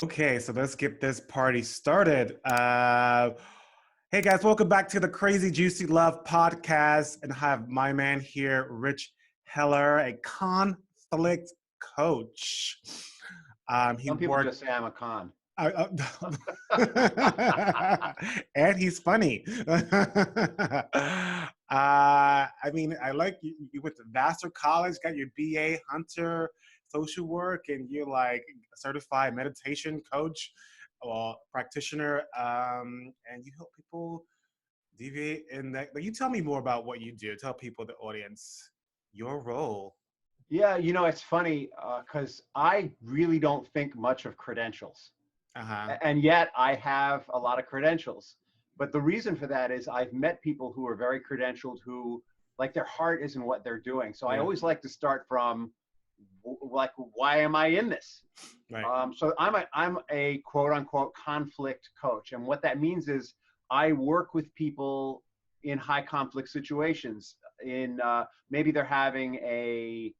Okay, so let's get this party started. Hey guys, welcome back to the Crazy Juicy Love podcast. And I have my man here, Rich Heller, a conflict coach. He Some people worked, just say I'm a con. uh, and he's funny. I mean, I like you went to Vassar College, got your BA Hunter social work, and you're like a certified meditation coach or practitioner, and you help people deviate in that. But you tell me more about what you do. Tell people, the audience, your role. Yeah, it's funny because I really don't think much of credentials. Uh-huh. And yet I have a lot of credentials. But the reason for that is I've met people who are very credentialed who like their heart isn't what they're doing. So I Yeah. always like to start from like, why am I in this? Right. So I'm a quote unquote conflict coach. And what that means is I work with people in high conflict situations. Maybe they're having a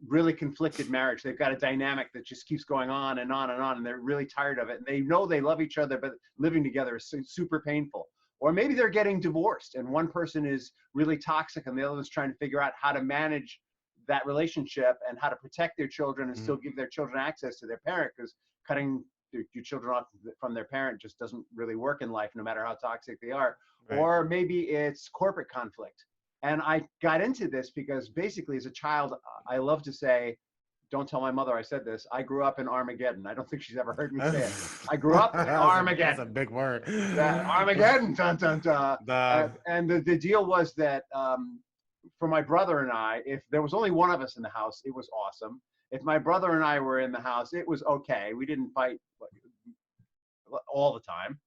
really conflicted marriage. They've got a dynamic that just keeps going on and on and on, and they're really tired of it. And they know they love each other, but living together is super painful. Or maybe they're getting divorced and one person is really toxic and the other one's trying to figure out how to manage that relationship and how to protect their children and still give their children access to their parent, because cutting your children off from their parent just doesn't really work in life, no matter how toxic they are. Right. Or maybe it's corporate conflict. And I got into this because basically as a child, I love to say, don't tell my mother I said this, I grew up in Armageddon. I don't think she's ever heard me say it. I grew up in Armageddon. That's a big word. That Armageddon, dun, dun, dun. And the deal was that for my brother and I, if there was only one of us in the house, it was awesome. If my brother and I were in the house, it was okay. We didn't fight all the time.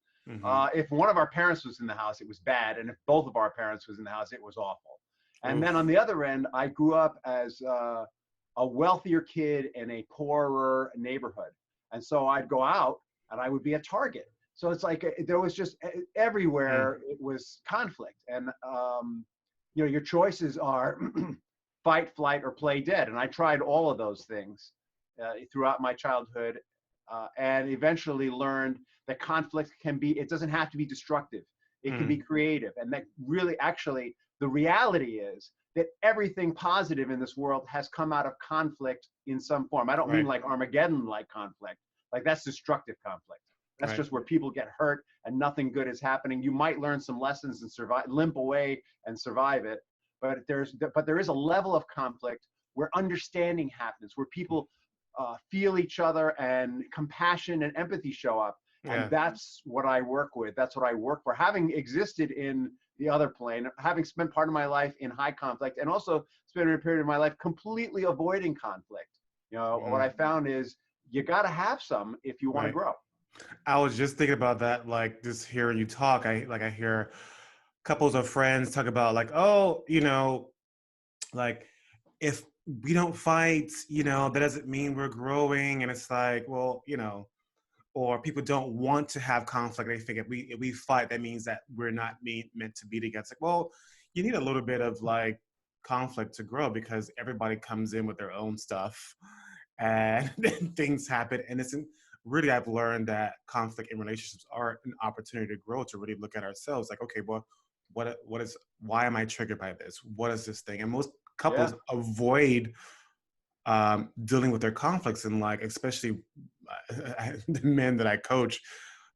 If one of our parents was in the house, it was bad. And if both of our parents was in the house, it was awful. And then on the other end, I grew up as a wealthier kid in a poorer neighborhood. And so I'd go out and I would be a target. So it's like there was just everywhere it was conflict. And, your choices are fight, flight, or play dead. And I tried all of those things throughout my childhood and eventually learned that conflict it doesn't have to be destructive. It can be creative. And that really, actually, the reality is that everything positive in this world has come out of conflict in some form. I don't mean like Armageddon-like conflict. Like that's destructive conflict. That's just where people get hurt and nothing good is happening. You might learn some lessons and survive, limp away and survive it. But there is a level of conflict where understanding happens, where people feel each other and compassion and empathy show up. And that's what I work with. That's what I work for. Having existed in the other plane, having spent part of my life in high conflict, and also spent a period of my life completely avoiding conflict. What I found is you got to have some if you want to grow. I was just thinking about that, like just hearing you talk. I hear couples of friends talk about like, oh, like if we don't fight, that doesn't mean we're growing. And it's like, well, or people don't want to have conflict. They think if we fight, that means that we're not meant to be together. It's like, well, you need a little bit of like conflict to grow, because everybody comes in with their own stuff and then things happen. And really, I've learned that conflict in relationships are an opportunity to grow, to really look at ourselves like, okay, well, why am I triggered by this? What is this thing? And most couples avoid dealing with their conflicts, and like, especially the men that I coach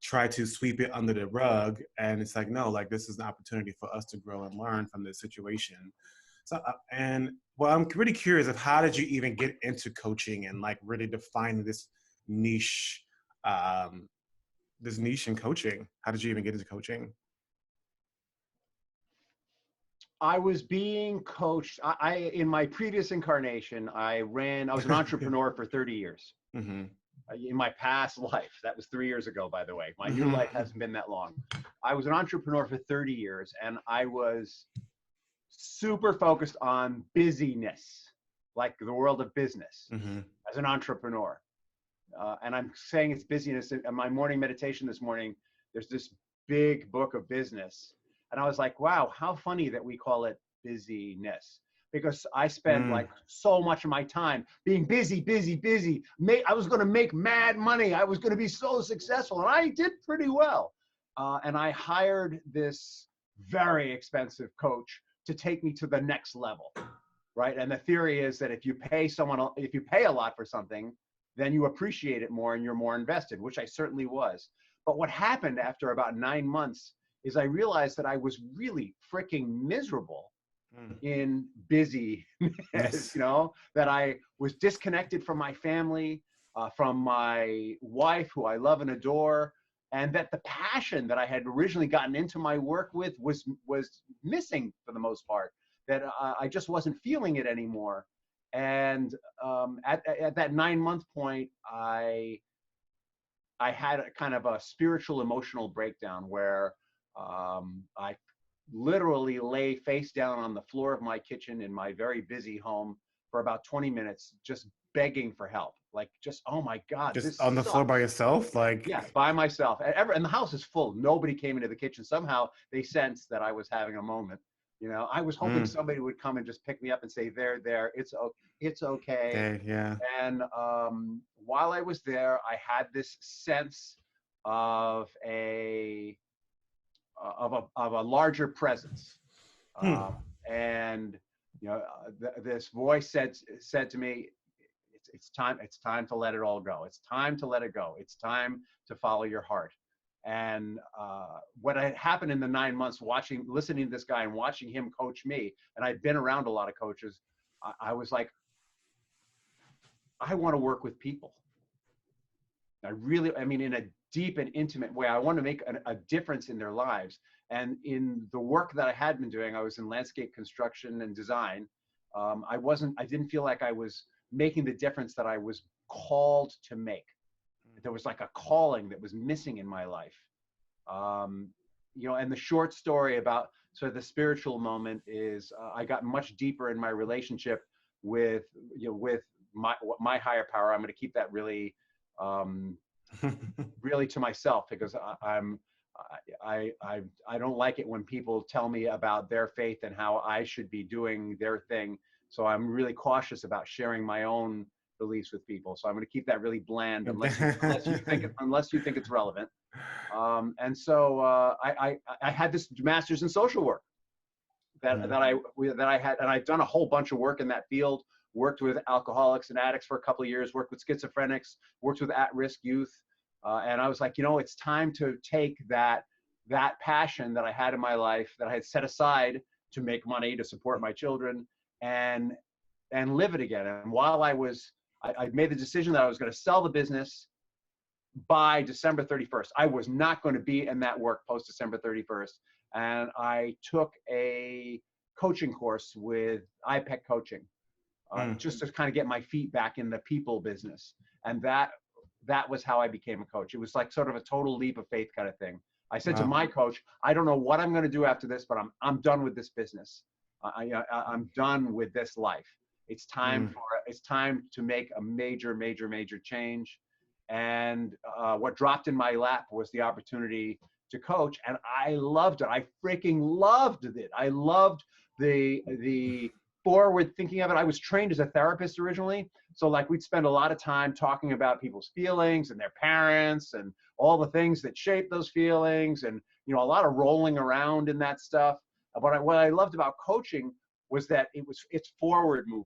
try to sweep it under the rug. And it's like, no, like this is an opportunity for us to grow and learn from this situation. So, I'm really curious of how did you even get into coaching and like really define this niche in coaching? How did you even get into coaching? I was being coached. In my previous incarnation, I was an entrepreneur for 30 years. In my past life, that was 3 years ago, by the way. My new life hasn't been that long. I was an entrepreneur for 30 years, and I was super focused on busyness, like the world of business as an entrepreneur. And I'm saying it's busyness. In my morning meditation this morning, there's this big book of business. And I was like, wow, how funny that we call it busyness. because I spent like so much of my time being busy, busy, busy. I was going to make mad money. I was going to be so successful, and I did pretty well. And I hired this very expensive coach to take me to the next level, right? And the theory is that if you pay a lot for something, then you appreciate it more and you're more invested, which I certainly was. But what happened after about 9 months is I realized that I was really freaking miserable in busy, Yes. you know, that I was disconnected from my family, from my wife, who I love and adore, and that the passion that I had originally gotten into my work with was missing for the most part, that I just wasn't feeling it anymore. And at that 9-month point, I had a kind of a spiritual emotional breakdown where I literally lay face down on the floor of my kitchen in my very busy home for about 20 minutes, just begging for help. Like, just, oh my God, Just this on the sucks. floor by yourself? Like, Yeah, by myself. And the house is full. Nobody came into the kitchen. Somehow they sensed that I was having a moment. You know, I was hoping somebody would come and just pick me up and say, there, it's okay. yeah. And while I was there, I had this sense of a larger presence. And you know, this voice said to me, it's time to let it all go. It's time to let it go. It's time to follow your heart. And what had happened in the 9 months, listening to this guy and watching him coach me, and I'd been around a lot of coaches, I was like, I want to work with people. I mean, in a deep and intimate way, I want to make a difference in their lives. And in the work that I had been doing, I was in landscape construction and design. I didn't feel like I was making the difference that I was called to make. There was like a calling that was missing in my life. You know, and the short story about sort of the spiritual moment is I got much deeper in my relationship with my higher power. I'm going to keep that really really to myself, because I don't like it when people tell me about their faith and how I should be doing their thing. So I'm really cautious about sharing my own beliefs with people. So I'm going to keep that really bland unless you think it's relevant. And so I had this master's in social work that I had, and I've done a whole bunch of work in that field. Worked with alcoholics and addicts for a couple of years, worked with schizophrenics, worked with at-risk youth. And I was like, you know, it's time to take that passion that I had in my life, that I had set aside to make money, to support my children, and live it again. And while I made the decision that I was going to sell the business by December 31st. I was not going to be in that work post December 31st. And I took a coaching course with IPEC Coaching. Just to kind of get my feet back in the people business. And that was how I became a coach. It was like sort of a total leap of faith kind of thing. I said to my coach, I don't know what I'm going to do after this, but I'm done with this business. I'm done with this life. It's time to make a major change. And what dropped in my lap was the opportunity to coach. And I loved it. I freaking loved it. I loved the forward thinking of it. I was trained as a therapist originally. So like we'd spend a lot of time talking about people's feelings and their parents and all the things that shape those feelings, and, you know, a lot of rolling around in that stuff. But what I loved about coaching was that it's forward moving,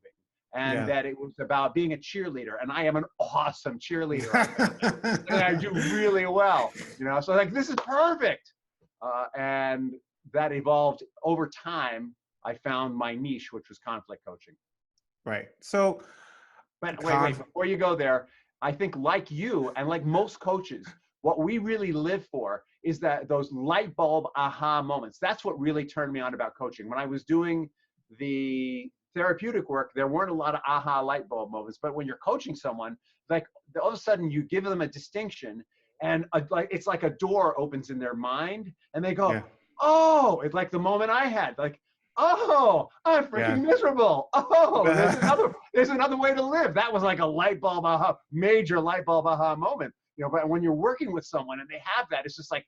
and that it was about being a cheerleader. And I am an awesome cheerleader. And I do really well, you know, so like, this is perfect. And that evolved over time. I found my niche, which was conflict coaching. Right. So, but wait, before you go there, I think like you and like most coaches, what we really live for is that those light bulb aha moments. That's what really turned me on about coaching. When I was doing the therapeutic work, there weren't a lot of aha light bulb moments. But when you're coaching someone, like all of a sudden you give them a distinction, and it's like a door opens in their mind, and they go, oh, it's like the moment I had, like, oh, I'm freaking miserable. Oh, there's another way to live. That was like a light bulb aha, major light bulb aha moment. You know, but when you're working with someone and they have that, it's just like,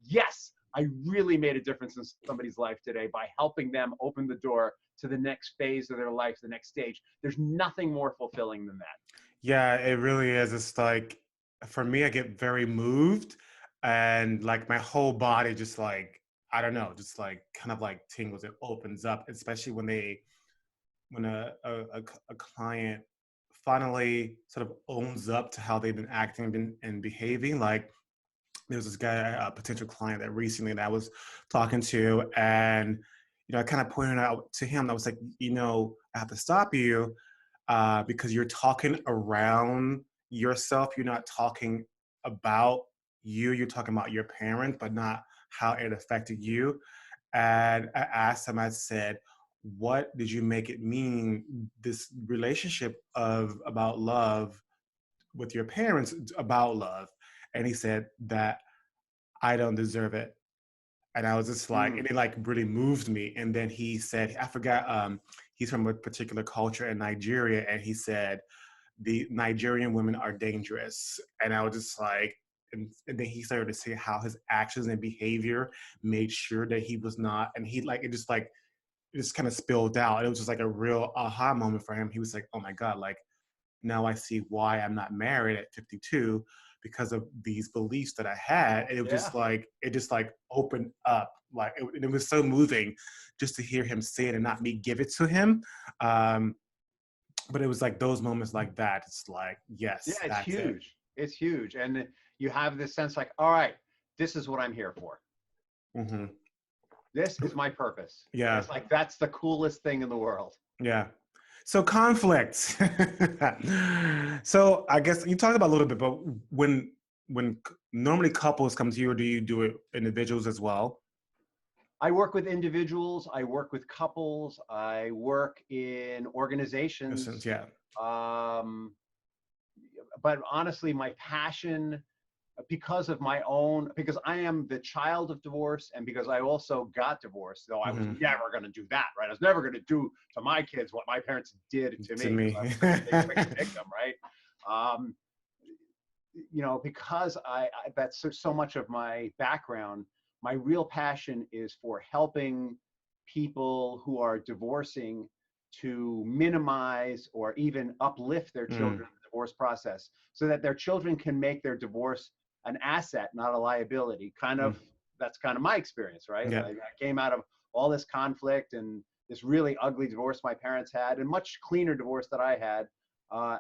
yes, I really made a difference in somebody's life today by helping them open the door to the next phase of their life, the next stage. There's nothing more fulfilling than that. Yeah, it really is. It's like, for me, I get very moved, and like my whole body just like, I don't know, just like kind of like tingles. It opens up, especially when a client finally sort of owns up to how they've been acting and behaving. Like, there was this guy, a potential client that recently that I was talking to, and I kind of pointed out to him. I was like, I have to stop you because you're talking around yourself. You're not talking about you. You're talking about your parent, but not how it affected you. And I asked him. I said, "What did you make it mean? This relationship of about love with your parents about love?" And he said that I don't deserve it. And I was just like, and it like really moved me. And then he said, I forgot, he's from a particular culture in Nigeria. And he said, the Nigerian women are dangerous. And I was just like, and then he started to say how his actions and behavior made sure that he was not, and he like, it just kind of spilled out. It was just like a real aha moment for him. He was like, oh my God, like, now I see why I'm not married at 52, because of these beliefs that I had. And it was just like opened up. Like it was so moving just to hear him say it and not me give it to him. But it was like those moments like that. It's like, yes, it's that's huge. It's huge. And you have this sense like, all right, this is what I'm here for. Mm-hmm. This is my purpose. Yeah. It's like, that's the coolest thing in the world. Yeah. So conflict. So I guess you talked about a little bit, but when normally couples come to you, or do you do it individuals as well? I work with individuals. I work with couples. I work in organizations. Yeah. But honestly, my passion, because I am the child of divorce, and because I also got divorced, though I was never going to do that, right? I was never going to do to my kids what my parents did to me. I was a victim, right? Because that's so much of my background. My real passion is for helping people who are divorcing to minimize or even uplift their children in the divorce process, so that their children can make their divorce an asset, not a liability. That's kind of my experience, right? Yeah. I came out of all this conflict and this really ugly divorce my parents had, and much cleaner divorce that I had.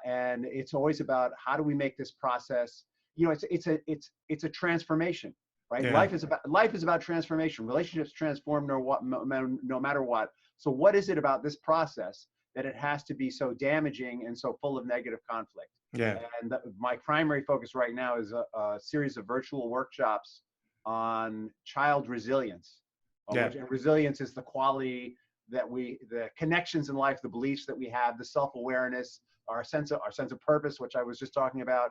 And it's always about, how do we make this process, it's a transformation, right? Yeah. Life is about transformation. Relationships transform no matter what. So what is it about this process that it has to be so damaging and so full of negative conflict? Yeah. And my primary focus right now is a series of virtual workshops on child resilience. And resilience is the quality that the connections in life, the beliefs that we have, the self-awareness, our sense of purpose, which I was just talking about,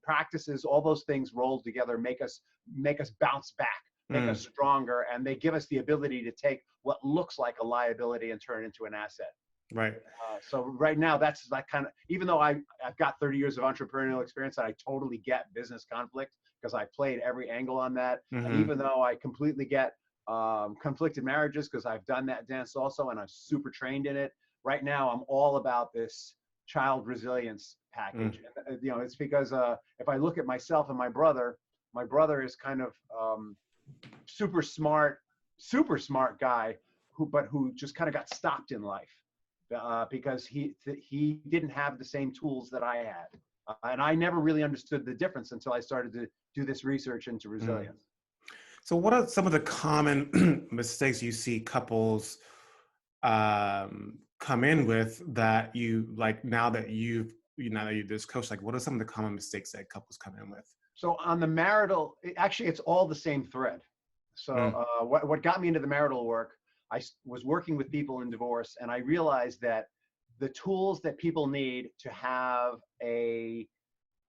practices, all those things rolled together make us bounce back, make us stronger, and they give us the ability to take what looks like a liability and turn it into an asset. Right. So right now, that's like kind of, even though I've got 30 years of entrepreneurial experience, and I totally get business conflict because I played every angle on that. And even though I completely get conflicted marriages because I've done that dance also, and I'm super trained in it, right now I'm all about this child resilience package. It's because if I look at myself and my brother is kind of super smart guy who just kind of got stopped in life. Because he didn't have the same tools that I had. And I never really understood the difference until I started to do this research into resilience. So what are some of the common mistakes you see couples come in with that you like, now that you're this coach, like what are some of the common mistakes that couples come in with? So on the marital, actually it's all the same thread. So what got me into the marital work, I was working with people in divorce, and I realized that the tools that people need to have a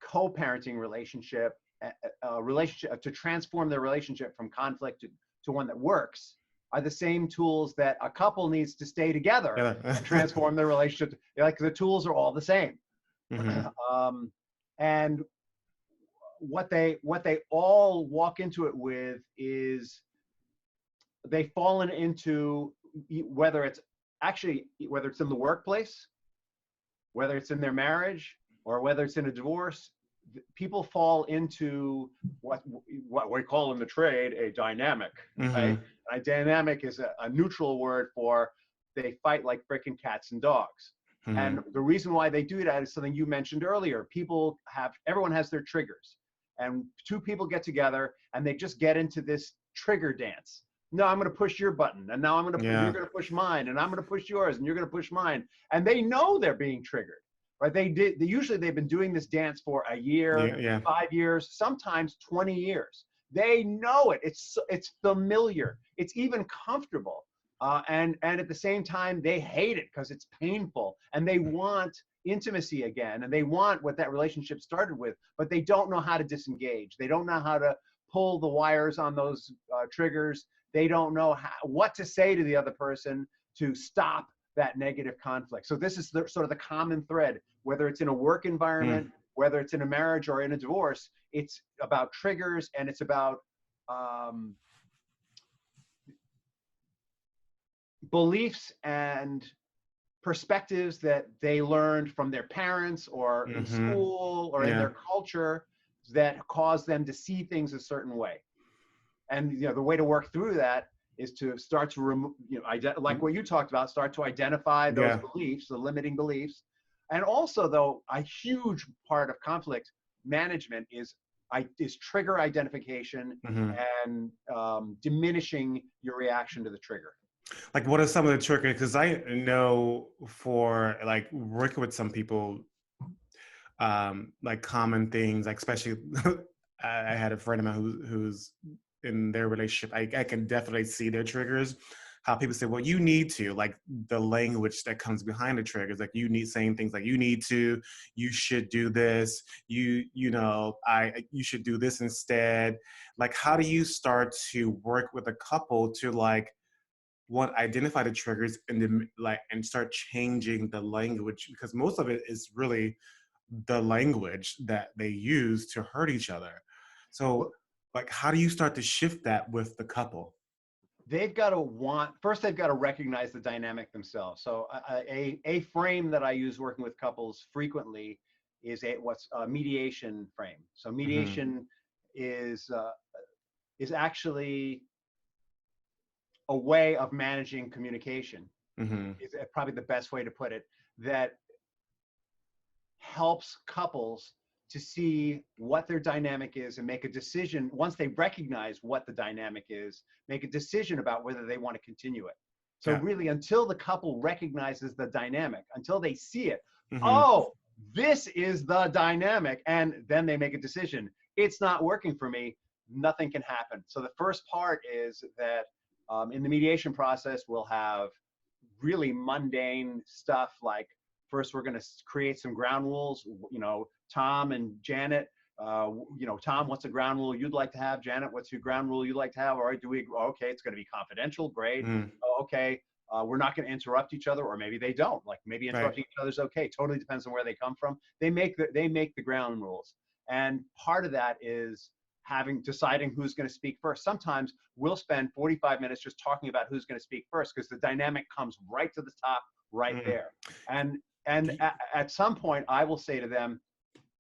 co-parenting relationship, to transform their relationship from conflict to one that works, are the same tools that a couple needs to stay together and transform their relationship. Like the tools are all the same. And what they all walk into it with is they've fallen into, whether it's in the workplace, whether it's in their marriage, or whether it's in a divorce, people fall into what we call in the trade a dynamic. Right? A dynamic is a neutral word for they fight like frickin' cats and dogs. And the reason why they do that is something you mentioned earlier. Everyone has their triggers, and two people get together and they just get into this trigger dance. No, I'm going to push your button, and now you're going to push mine, and I'm going to push yours, and you're going to push mine. And they know they're being triggered, right? Usually they've been doing this dance for a year, 5 years, sometimes 20 years. They know it. It's familiar. It's even comfortable. And at the same time, they hate it because it's painful, and they want intimacy again, and they want what that relationship started with, but they don't know how to disengage. They don't know how to pull the wires on those triggers. They don't know what to say to the other person to stop that negative conflict. So this is sort of the common thread, whether it's in a work environment, whether it's in a marriage or in a divorce. It's about triggers, and it's about beliefs and perspectives that they learned from their parents or in school or in their culture that cause them to see things a certain way. And the way to work through that is to start to remove, like what you talked about, start to identify those beliefs, the limiting beliefs. And also, though, a huge part of conflict management is trigger identification and diminishing your reaction to the trigger. Like, what are some of the triggers? Because I know for like working with some people, like common things, like especially I had a friend of mine who's in their relationship. I can definitely see their triggers. How people say, well, you need to, like the language that comes behind the triggers, like you need saying things like you need to, you should do this, you should do this instead. Like, how do you start to work with a couple to like identify the triggers and then and start changing the language, because most of it is really the language that they use to hurt each other. So like, how do you start to shift that with the couple? They've got to recognize the dynamic themselves. So a frame that I use working with couples frequently is a mediation frame. So mediation is actually a way of managing communication. Is probably the best way to put it, that helps couples to see what their dynamic is and make a decision. Once they recognize what the dynamic is, make a decision about whether they want to continue it. So really, until the couple recognizes the dynamic, until they see it, oh, this is the dynamic, and then they make a decision. It's not working for me. Nothing can happen. So the first part is that in the mediation process, we'll have really mundane stuff like, first, we're going to create some ground rules. Tom and Janet, Tom, what's a ground rule you'd like to have? Janet, what's your ground rule you'd like to have? All right, okay, it's going to be confidential. Great. Okay, we're not going to interrupt each other, or maybe they don't. Like, maybe interrupting each other is okay. Totally depends on where they come from. They make the ground rules. And part of that is deciding who's going to speak first. Sometimes we'll spend 45 minutes just talking about who's going to speak first, because the dynamic comes right to the top right there. And at some point I will say to them,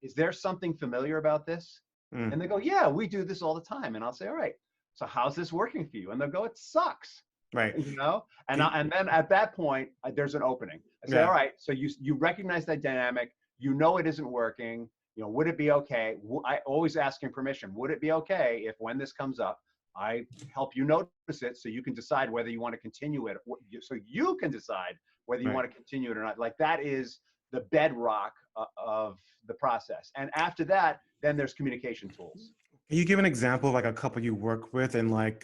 is there something familiar about this? And they go, yeah, we do this all the time. And I'll say, all right, so how's this working for you? And they'll go, it sucks. Right. And then at that point, there's an opening. I say, all right, so you recognize that dynamic, it isn't working. Would it be okay? I always asking permission. Would it be okay if, when this comes up, I help you notice it so you can decide whether you want to continue it, so you can decide whether you want to continue it or not. Like, that is the bedrock of the process. And after that, then there's communication tools. Can you give an example of like a couple you work with? And like,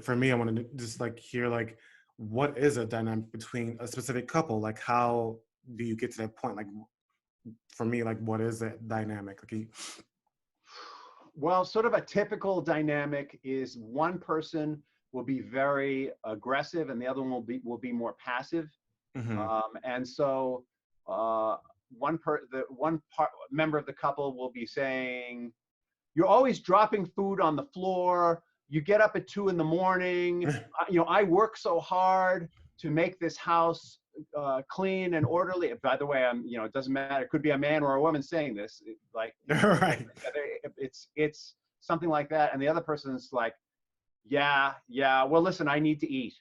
for me, I want to just like hear like, what is a dynamic between a specific couple? Like, how do you get to that point? Like, for me, like, what is that dynamic? Like, well, sort of a typical dynamic is one person will be very aggressive and the other one will be more passive. And so one member of the couple will be saying, you're always dropping food on the floor. You get up at 2 in the morning. I work so hard to make this house clean and orderly. By the way, it doesn't matter. It could be a man or a woman saying this. Right. It's something like that. And the other person is like, yeah. Well, listen, I need to eat.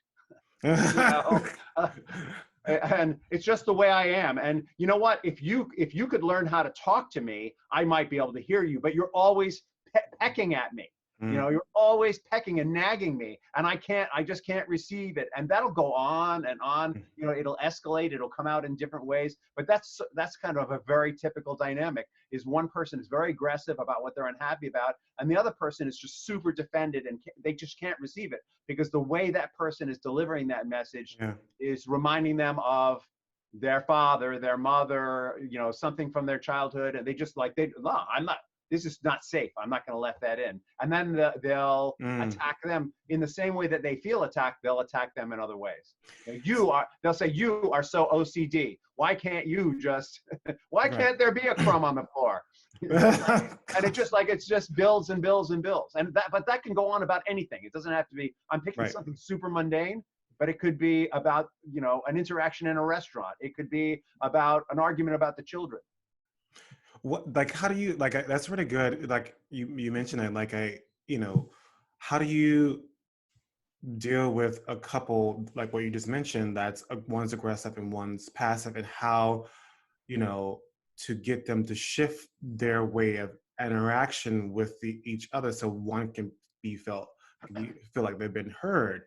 And it's just the way I am. And you know what? If you could learn how to talk to me, I might be able to hear you. But you're always pecking at me. You're always pecking and nagging me, and I just can't receive it. And that'll go on and on. It'll escalate. It'll come out in different ways. But that's kind of a very typical dynamic. Is one person is very aggressive about what they're unhappy about, and the other person is just super defended, and they just can't receive it because the way that person is delivering that message is reminding them of their father, their mother, something from their childhood, and they just no, I'm not. This is not safe. I'm not going to let that in. And then they'll attack them in the same way that they feel attacked. They'll attack them in other ways. They'll say, you are so OCD. Why can't you just, why can't there be a crumb on the floor? And it just builds and builds and builds. But that can go on about anything. It doesn't have to be, I'm picking something super mundane, but it could be about, an interaction in a restaurant. It could be about an argument about the children. What, how do you, that's really good. You mentioned it, how do you deal with a couple, like what you just mentioned, that's one's aggressive and one's passive, and how, to get them to shift their way of interaction with each other so one can feel like they've been heard.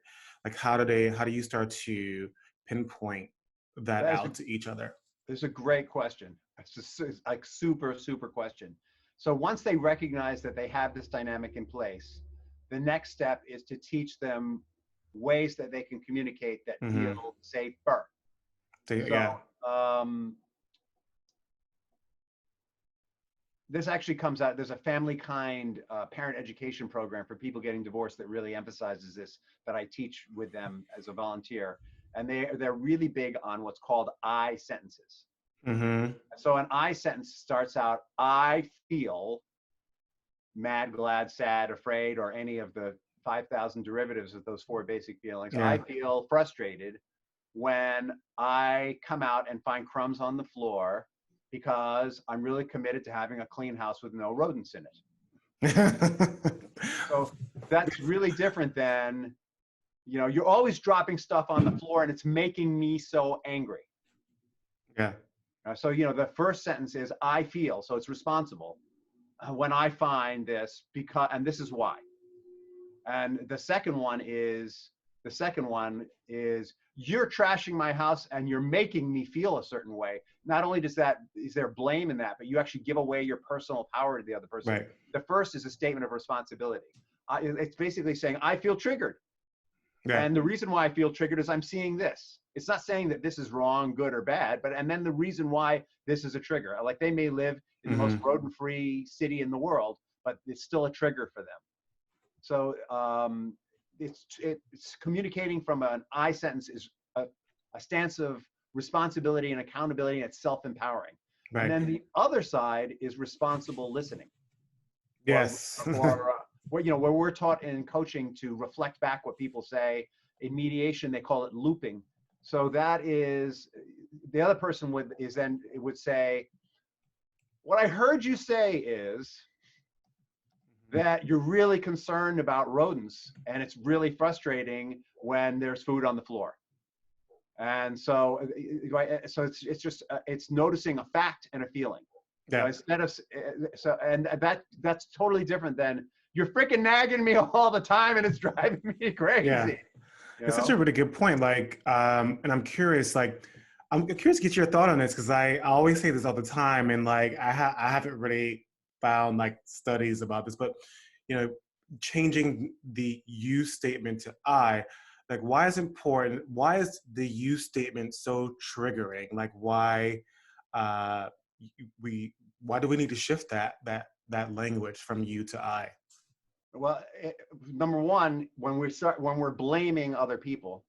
How do you start to pinpoint that out to each other? It's a great question. It's just super, super question. So once they recognize that they have this dynamic in place, the next step is to teach them ways that they can communicate that feel safer. This actually comes out, there's a Family Kind parent education program for people getting divorced that really emphasizes this, that I teach with them as a volunteer. And they're really big on what's called I sentences. So an I sentence starts out, I feel mad, glad, sad, afraid, or any of the 5,000 derivatives of those 4 basic feelings. I feel frustrated when I come out and find crumbs on the floor because I'm really committed to having a clean house with no rodents in it. So that's really different than, you're always dropping stuff on the floor and it's making me so angry. So, the first sentence is I feel, so it's responsible when I find this because, and this is why. And the second one is you're trashing my house and you're making me feel a certain way. Not only is there blame in that, but you actually give away your personal power to the other person. The first is a statement of responsibility. It's basically saying, I feel triggered. And the reason why I feel triggered is I'm seeing this. It's not saying that this is wrong, good, or bad, and then the reason why this is a trigger. Like they may live in the most rodent-free city in the world, but it's still a trigger for them. So it's communicating from an I sentence is a stance of responsibility and accountability, and it's self-empowering. And then the other side is responsible listening. Where we're taught in coaching to reflect back what people say. In mediation, they call it looping. So that is, the other person would say, what I heard you say is that you're really concerned about rodents and it's really frustrating when there's food on the floor. And so it's noticing a fact and a feeling. Instead of, that's totally different than you're freaking nagging me all the time and it's driving me crazy. It's such a really good point. And I'm curious, I'm curious to get your thought on this, because I always say this all the time, and I haven't really found studies about this, but changing the you statement to I, why is important? Why is the you statement so triggering? Why do we need to shift that language from you to I? Well, number one, when we're blaming other people,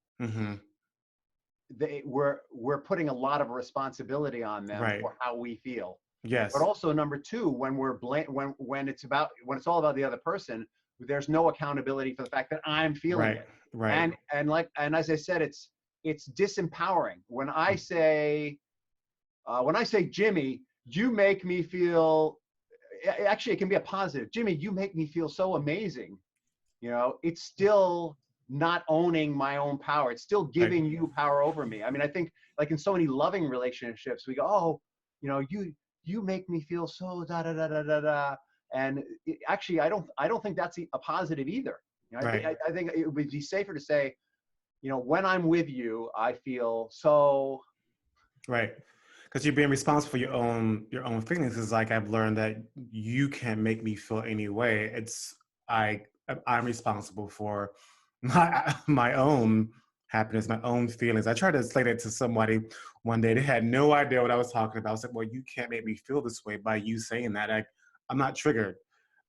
we're putting a lot of responsibility on them for how we feel. But Yes. also number two, when when it's all about the other person, there's no accountability for the fact that I'm feeling Right. it. Right. And as I said, it's disempowering when I say, Jimmy, you make me feel, actually, it can be a positive. Jimmy, you make me feel so amazing. It's still not owning my own power. It's still Right. giving you power over me. I mean, I think like in so many loving relationships, we go, oh, you make me feel so da da da da da da. And actually, I don't think that's a positive either. Right. I think it would be safer to say, when I'm with you, I feel so. Right. Because you're being responsible for your own feelings. Is like I've learned that you can't make me feel any way. I I'm responsible for my own happiness, my own feelings. I tried to explain it to somebody one day. They had no idea what I was talking about. I was like, well, you can't make me feel this way by you saying that. I'm not triggered.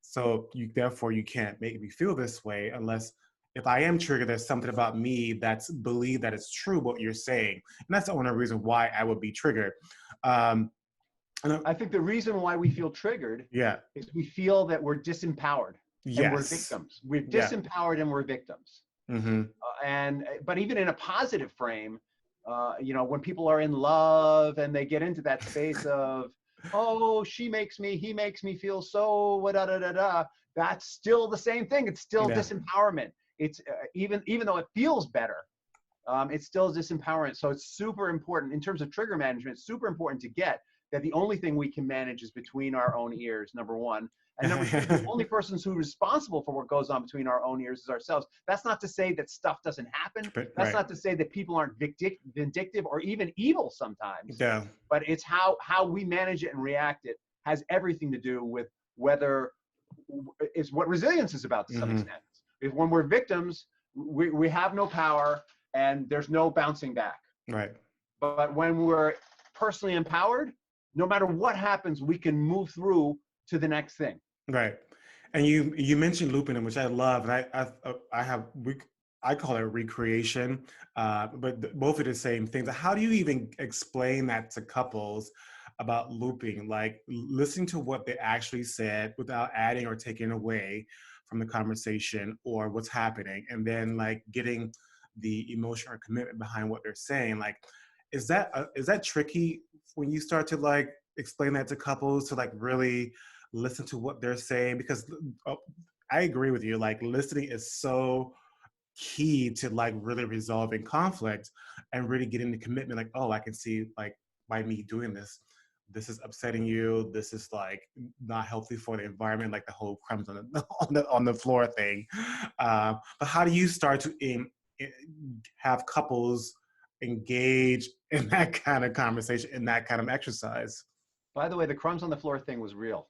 So therefore you can't make me feel this way unless if I am triggered, there's something about me that's believe that it's true what you're saying. And that's the only reason why I would be triggered. Um, I think the reason why we feel triggered yeah. is we feel that we're disempowered and we're Yes. victims. We're Yeah. disempowered and we're victims. Mm-hmm. But even in a positive frame, when people are in love and they get into that space of, oh, he makes me feel so da da da da. That's still the same thing. It's still Yeah. disempowerment. It's even though it feels better, it's still disempowering. So it's super important in terms of trigger management. It's super important to get that the only thing we can manage is between our own ears, number one. And number two, the only persons who are responsible for what goes on between our own ears is ourselves. That's not to say that stuff doesn't happen. That's Right. not to say that people aren't vindictive or even evil sometimes. Yeah. But it's how we manage it and react it has everything to do with whether it's what resilience is about to some extent. If when we're victims, we have no power and there's no bouncing back. Right. But when we're personally empowered, no matter what happens, we can move through to the next thing. Right. And you mentioned looping, which I love, and I call it recreation, but both are the same things. How do you even explain that to couples about looping, like listening to what they actually said without adding or taking away from the conversation or what's happening, and then like getting the emotion or commitment behind what they're saying? Like, is that tricky when you start to like explain that to couples to like really listen to what they're saying? Because I agree with you, like listening is so key to like really resolving conflict and really getting the commitment, like, oh, I can see like by me doing this is upsetting you, this is like not healthy for the environment, like the whole crumbs on the on the floor thing. But how do you start to have couples engage in that kind of conversation, in that kind of exercise? By the way, the crumbs on the floor thing was real.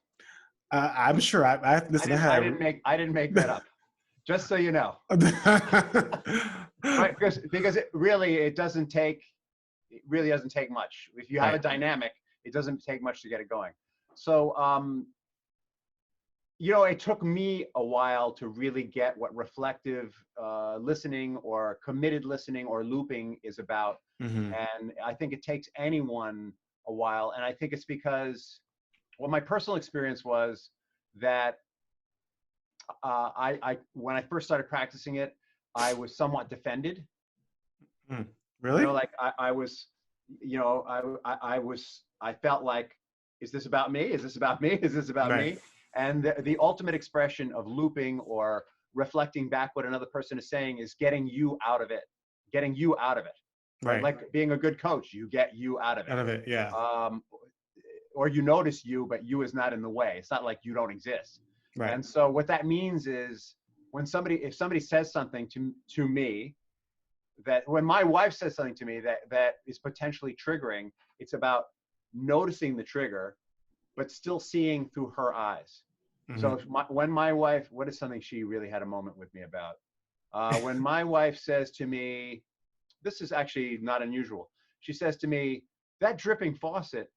I'm sure. Listen. I didn't make that up. Just so you know. Right, because it really doesn't take much. If you have a dynamic, it doesn't take much to get it going. So it took me a while to really get what reflective listening or committed listening or looping is about. And I think it takes anyone a while. And I think it's because, well, my personal experience was that when I first started practicing it, I was somewhat defended. Really? Like I felt like, is this about me? Is this about me? Is this about me? And the ultimate expression of looping or reflecting back what another person is saying is getting you out of it. Right. Like being a good coach, you get you out of it. Out of it, yeah. Or you notice you, but you is not in the way. It's not like you don't exist. Right. And so what that means is if somebody says something to me, that when my wife says something to me that is potentially triggering, it's about noticing the trigger, but still seeing through her eyes. So when my wife, what is something she really had a moment with me about? When my wife says to me, this is actually not unusual. She says to me, that dripping faucet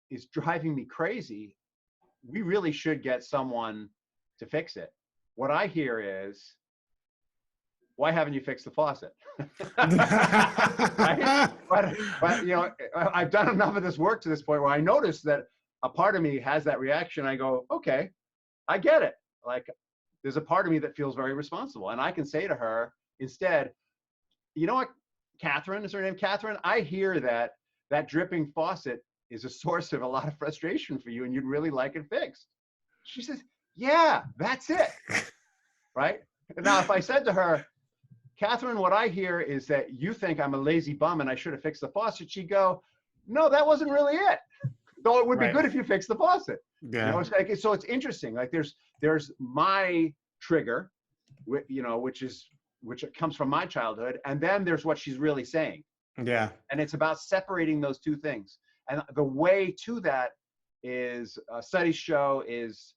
is driving me crazy. We really should get someone to fix it. What I hear is, why haven't you fixed the faucet? Right? But I've done enough of this work to this point where I notice that a part of me has that reaction. I go, okay, I get it. Like, there's a part of me that feels very responsible. And I can say to her instead, you know what, Catherine, is her name Catherine? I hear that that dripping faucet is a source of a lot of frustration for you and you'd really like it fixed. She says, yeah, that's it. Right? Now, if I said to her, Catherine, what I hear is that you think I'm a lazy bum and I should have fixed the faucet, she'd go, no, that wasn't really it. Though it would be good if you fixed the faucet. Yeah. You know, it's like, so it's interesting. Like there's my trigger, you know, which comes from my childhood, and then there's what she's really saying. Yeah. And it's about separating those two things. And the way to that is, studies show, is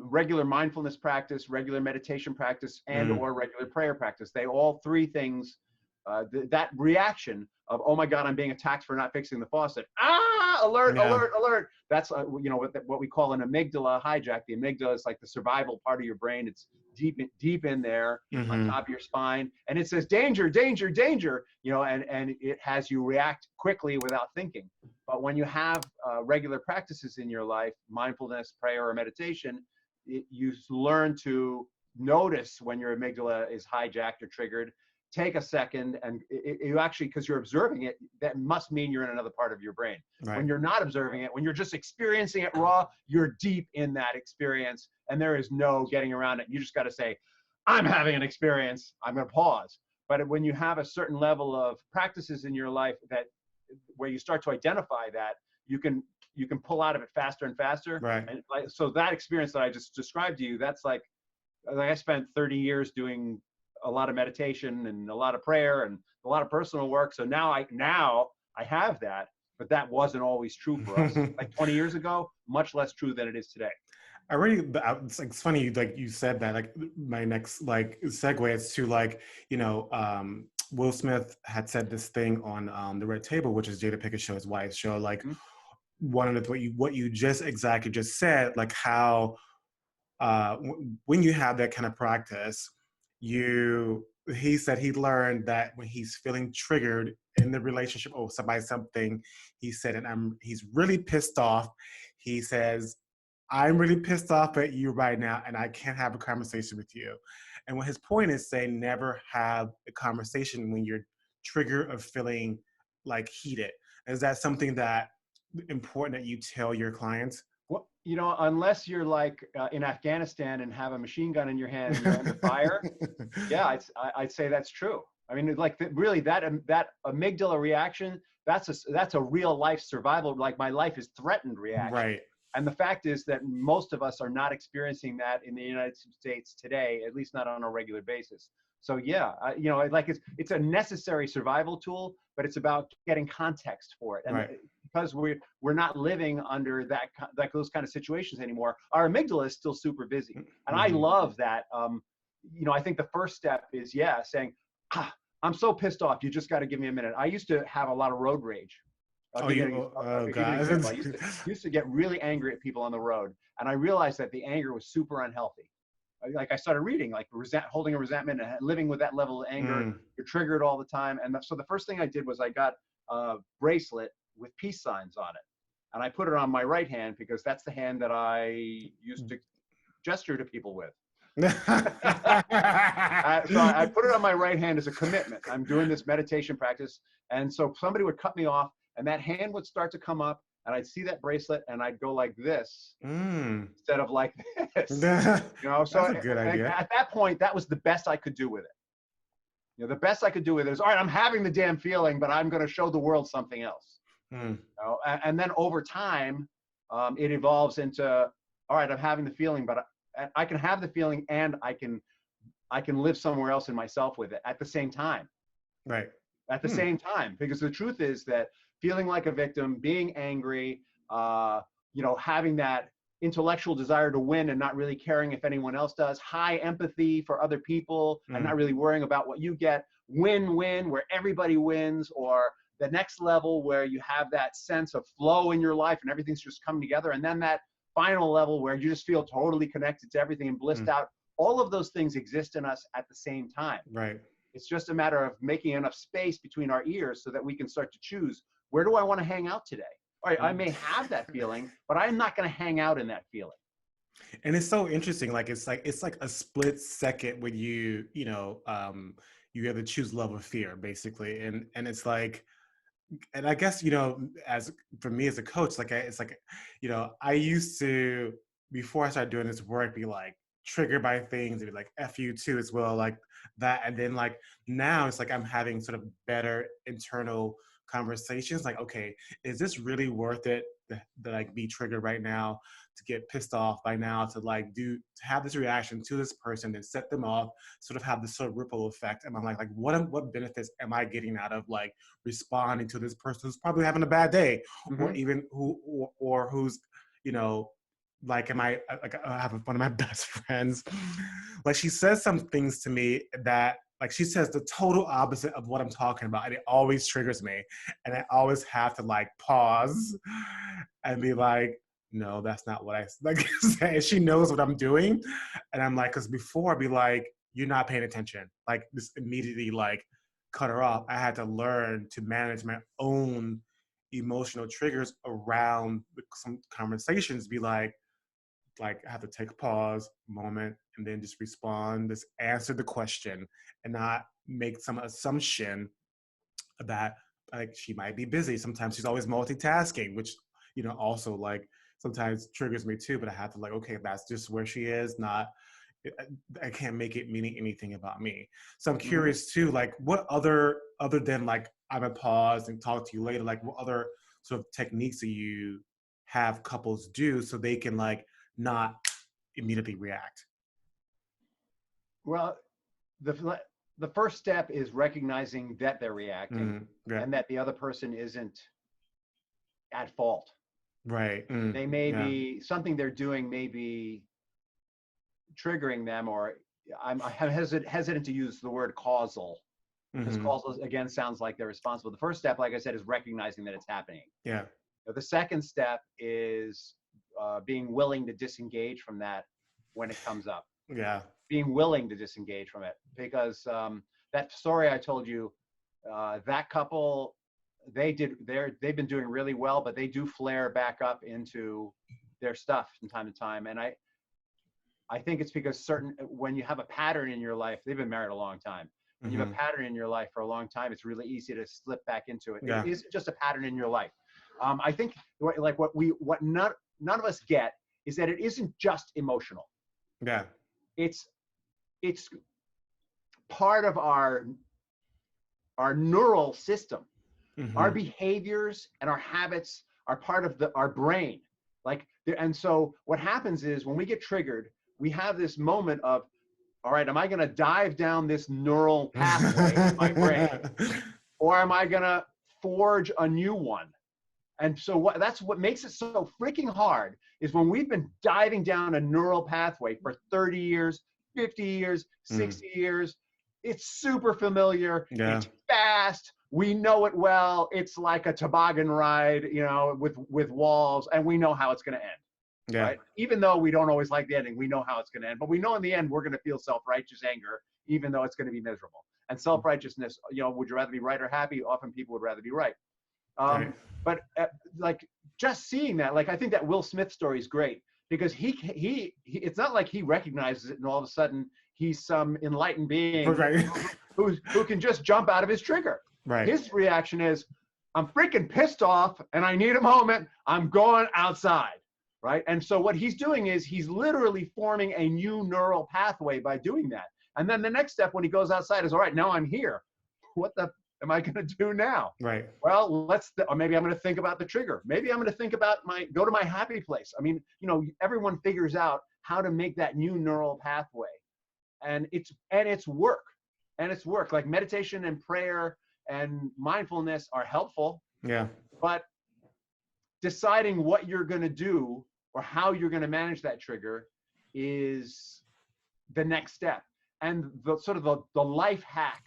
regular mindfulness practice, regular meditation practice, and or regular prayer practice. They all three things, that reaction of, oh my God, I'm being attacked for not fixing the faucet. Ah, alert, alert, alert. That's, you know, what we call an amygdala hijack. The amygdala is like the survival part of your brain. It's deep in there on top of your spine. And it says, danger, danger, danger, you know, and it has you react quickly without thinking. But when you have regular practices in your life, mindfulness, prayer, or meditation, you learn to notice when your amygdala is hijacked or triggered. Take a second, and you actually, because you're observing it, that must mean you're in another part of your brain. Right. When you're not observing it, when you're just experiencing it raw, you're deep in that experience, and there is no getting around it. You just got to say, I'm having an experience. I'm going to pause. But when you have a certain level of practices in your life where you start to identify that, you can pull out of it faster and faster. Right. And so that experience that I just described to you, that's like I spent 30 years doing a lot of meditation and a lot of prayer and a lot of personal work. So now I have that, but that wasn't always true for us. Like 20 years ago, much less true than it is today. It's funny, like you said that, like my next like segue is to, like, you know, Will Smith had said this thing on the Red Table, which is Jada Pinkett Show's wife's show. Like one of the, what you just exactly just said, like how when you have that kind of practice, he said he learned that when he's feeling triggered in the relationship or by something, he said, and he's really pissed off. He says, I'm really pissed off at you right now, and I can't have a conversation with you. And what his point is saying, never have a conversation when you're triggered or feeling like heated. Is that something that important that you tell your clients? Well, you know, unless you're like in Afghanistan and have a machine gun in your hand and you're under fire, yeah, I'd say that's true. I mean, like really that amygdala reaction, that's a real life survival, like my life is threatened reaction. Right. And the fact is that most of us are not experiencing that in the United States today, at least not on a regular basis. So yeah, you know, like it's a necessary survival tool, but it's about getting context for it. And right. Because we're not living under those kind of situations anymore, our amygdala is still super busy. And I love that. You know, I think the first step is, saying, I'm so pissed off. You just got to give me a minute. I used to have a lot of road rage. God. I used to get really angry at people on the road. And I realized that the anger was super unhealthy. Like I started reading, like holding a resentment and living with that level of anger. You're triggered all the time. And so the first thing I did was I got a bracelet with peace signs on it. And I put it on my right hand because that's the hand that I used to gesture to people with. So I put it on my right hand as a commitment. I'm doing this meditation practice. And so somebody would cut me off and that hand would start to come up and I'd see that bracelet and I'd go like this instead of like this. You know, so that's a good idea. At that point, that was the best I could do with it. You know, the best I could do with it is, all right, I'm having the damn feeling, but I'm going to show the world something else. You know? And then over time, it evolves into, all right, I'm having the feeling, but I can have the feeling and I can live somewhere else in myself with it at the same time. Right. At the same time, because the truth is that feeling like a victim, being angry, you know, having that intellectual desire to win and not really caring if anyone else does, high empathy for other people and not really worrying about what you get, win-win where everybody wins, or the next level where you have that sense of flow in your life and everything's just coming together, and then that final level where you just feel totally connected to everything and blissed out. All of those things exist in us at the same time. Right. It's just a matter of making enough space between our ears so that we can start to choose, where do I want to hang out today? I may have that feeling, but I'm not going to hang out in that feeling. And it's so interesting. It's like a split second when you have to choose love or fear, basically. And it's like, and I guess, as for me as a coach, it's like, I used to, before I started doing this work, be like triggered by things and be like, F you too as well, like that. And then like now it's like I'm having sort of better internal conversations. Like, okay, is this really worth it to like be triggered right now, to get pissed off by now, to have this reaction to this person and set them off, sort of have this sort of ripple effect. And I'm like what benefits am I getting out of like responding to this person who's probably having a bad day, or even who's, like, I have one of my best friends, like she says some things to me that, like, she says the total opposite of what I'm talking about, and it always triggers me, and I always have to like pause and be like, no, that's not what I like say. She knows what I'm doing, and I'm like, because before I'd be like, you're not paying attention, like just immediately like cut her off. I had to learn to manage my own emotional triggers around some conversations. Be like I have to take a pause, moment, and then just respond, just answer the question, and not make some assumption that like she might be busy. Sometimes she's always multitasking, which also like sometimes triggers me too. But I have to like, okay, that's just where she is. Not, I can't make it meaning anything about me. So I'm curious too, like what other than like I'm a pause and talk to you later, like what other sort of techniques do you have couples do so they can like not immediately react? Well, the first step is recognizing that they're reacting and that the other person isn't at fault. Right. They may be, something they're doing may be triggering them, or I'm hesitant to use the word causal, because causal again sounds like they're responsible. The first step, like I said, is recognizing that it's happening. Yeah. The second step is being willing to disengage from that when it comes up. Yeah. Being willing to disengage from it, because that story I told you, that couple, they've been doing really well, but they do flare back up into their stuff from time to time. And I think it's because when you have a pattern in your life, they've been married a long time. When you have a pattern in your life for a long time, it's really easy to slip back into it. Yeah. It isn't just a pattern in your life. I think like what none of us get is that it isn't just emotional. Yeah. It's part of our neural system. Our behaviors and our habits are part of our brain. And so what happens is when we get triggered, we have this moment of, all right, am I going to dive down this neural pathway in my brain, or am I going to forge a new one? And so that's what makes it so freaking hard, is when we've been diving down a neural pathway for 30 years, 50 years, 60 years, it's super familiar. Yeah. It's fast. We know it well. It's like a toboggan ride, with walls, and we know how it's going to end. Yeah. Right? Even though we don't always like the ending, we know how it's going to end. But we know in the end we're going to feel self-righteous anger, even though it's going to be miserable. And self-righteousness, would you rather be right or happy? Often people would rather be right. Right. But like just seeing that, like I think that Will Smith story is great, because he it's not like he recognizes it and all of a sudden he's some enlightened being Right. who can just jump out of his trigger. Right. His reaction is, I'm freaking pissed off and I need a moment. I'm going outside. Right. And so what he's doing is he's literally forming a new neural pathway by doing that. And then the next step when he goes outside is, all right, now I'm here. What the am I going to do now? Right. Well, or maybe I'm going to think about the trigger. Maybe I'm going to think about go to my happy place. I mean, everyone figures out how to make that new neural pathway. And it's work. And it's work. Like meditation and prayer and mindfulness are helpful. Yeah. But deciding what you're going to do or how you're going to manage that trigger is the next step. And the sort of the life hack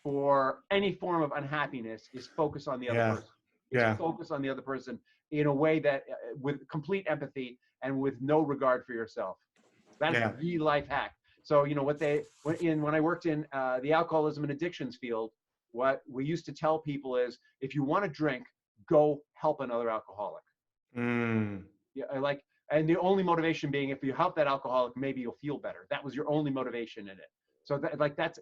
for any form of unhappiness is focus on the other person. Yeah. Focus on the other person in a way that with complete empathy and with no regard for yourself. That's the life hack. So, when I worked in the alcoholism and addictions field, what we used to tell people is, if you want to drink, go help another alcoholic. Mm. Yeah, and the only motivation being, if you help that alcoholic, maybe you'll feel better. That was your only motivation in it. So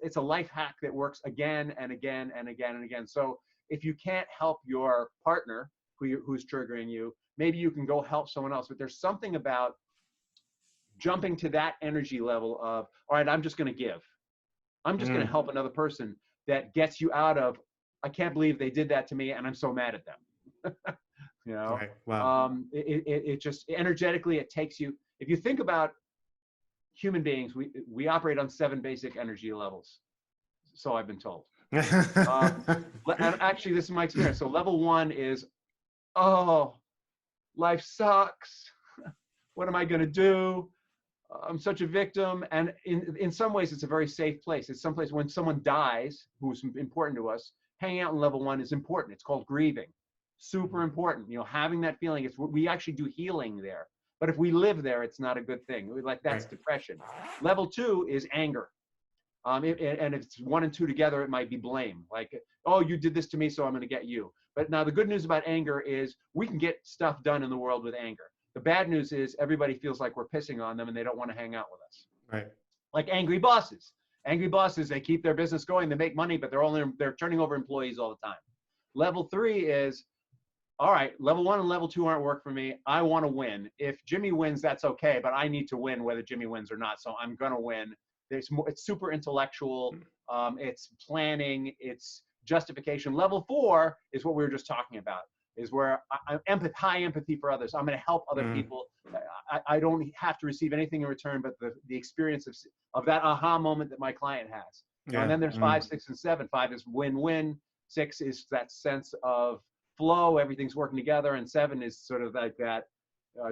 it's a life hack that works again and again and again and again. So if you can't help your partner who's triggering you, maybe you can go help someone else. But there's something about jumping to that energy level of, all right, I'm just going to give. I'm just going to help another person, that gets you out of, I can't believe they did that to me and I'm so mad at them. You know, Right. Wow. It just energetically, it takes you, if you think about human beings, we operate on 7 basic energy levels. So I've been told. And actually, this is my experience. So level 1 is, oh, life sucks. What am I going to do? I'm such a victim. And in some ways, it's a very safe place. It's someplace when someone dies who's important to us, hanging out in level 1 is important. It's called grieving. Super important. You know, having that feeling, we actually do healing there. But if we live there, it's not a good thing. Like, that's Right. depression. Level 2 is anger. And if it's 1 and 2 together, it might be blame. Like, oh, you did this to me, so I'm going to get you. But now the good news about anger is we can get stuff done in the world with anger. The bad news is everybody feels like we're pissing on them and they don't want to hang out with us. Right. Like angry bosses. Angry bosses, they keep their business going, they make money, but they're turning over employees all the time. Level 3 is, all right, level 1 and level 2 aren't work for me. I want to win. If Jimmy wins, that's okay, but I need to win whether Jimmy wins or not. So I'm going to win. It's super intellectual. It's planning. It's justification. Level 4 is what we were just talking about, is where I'm high empathy for others. I'm going to help other people. I don't have to receive anything in return, but the experience of that aha moment that my client has. Yeah. And then there's 5, 6, and 7. 5 is win-win. 6 is that sense of flow, everything's working together, and 7 is sort of like that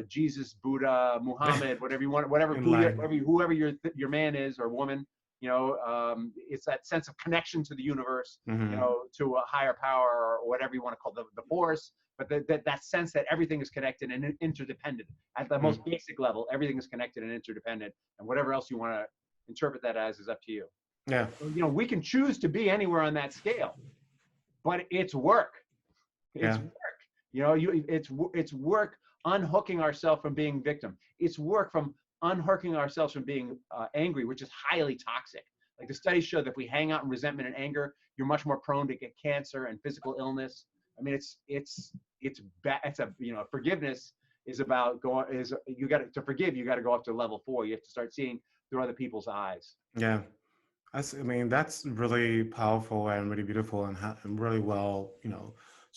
Jesus, Buddha, Muhammad, whatever you want, whoever your man is or woman, you know, it's that sense of connection to the universe, you know, to a higher power or whatever you want to call the force, but that sense that everything is connected and interdependent. At the most basic level, everything is connected and interdependent, and whatever else you want to interpret that as is up to you. Yeah. So, you know, we can choose to be anywhere on that scale, but it's work. It's work. You know, it's work unhooking ourselves from being victim. It's work from unhooking ourselves from being angry, which is highly toxic. Like the studies show that if we hang out in resentment and anger, you're much more prone to get cancer and physical illness. I mean, it's bad. It's a, you know, forgiveness is about you got to forgive. You got to go up to level 4. You have to start seeing through other people's eyes. Yeah. I mean, that's really powerful and really beautiful and really well, you know,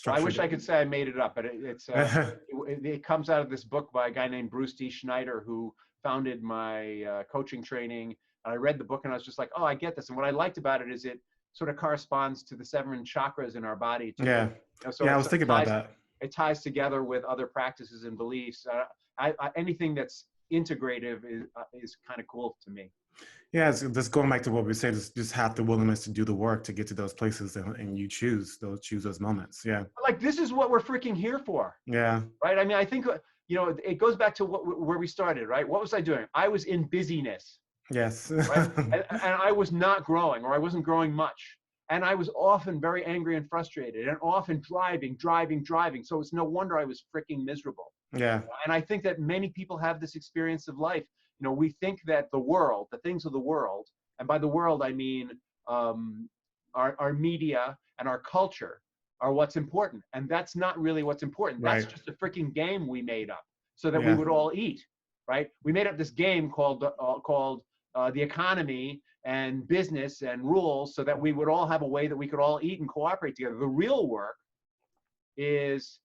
I wish I could say I made it up, but it comes out of this book by a guy named Bruce D. Schneider, who founded my coaching training. And I read the book and I was just like, oh, I get this. And what I liked about it is it sort of corresponds to the 7 chakras in our body. Yeah. You know, so I was thinking about that. It ties together with other practices and beliefs. Anything that's integrative is kind of cool to me. Yeah, it's just going back to what we said, just have the willingness to do the work to get to those places, and you choose those moments. Yeah. Like, this is what we're freaking here for. Yeah. Right. I mean, I think, you know, it goes back to where we started, right? What was I doing? I was in busyness. Yes. Right? and I was not growing, or I wasn't growing much. And I was often very angry and frustrated, and often driving. So it's no wonder I was freaking miserable. Yeah. And I think that many people have this experience of life. You know, we think that the things of the world, and by the world, I mean our media and our culture, are what's important. And that's not really what's important. That's just a freaking game we made up so that we would all eat, right? We made up this game called the economy and business and rules so that we would all have a way that we could all eat and cooperate together. The real work is,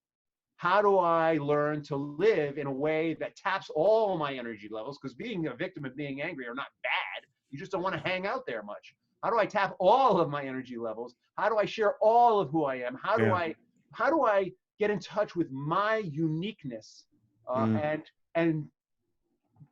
how do I learn to live in a way that taps all my energy levels? Because being a victim of being angry are not bad. You just don't want to hang out there much. How do I tap all of my energy levels? How do I share all of who I am? How do I get in touch with my uniqueness and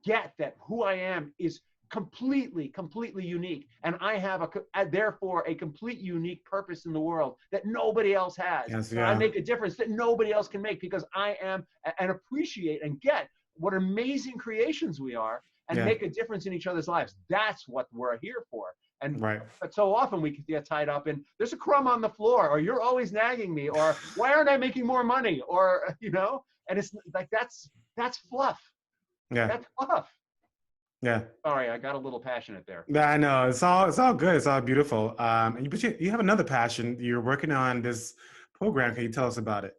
get that who I am is completely unique, and I have therefore a complete unique purpose in the world that nobody else has. Yes, I make a difference that nobody else can make, because I am, and appreciate and get what amazing creations we are, and make a difference in each other's lives. That's what we're here for. And Right. but so often we can get tied up in, there's a crumb on the floor, or you're always nagging me, or why aren't I making more money, or and it's like that's fluff. Yeah. That's fluff. Yeah. Sorry, I got a little passionate there. Yeah, I know. It's all good. It's all beautiful. But you have another passion. You're working on this program. Can you tell us about it?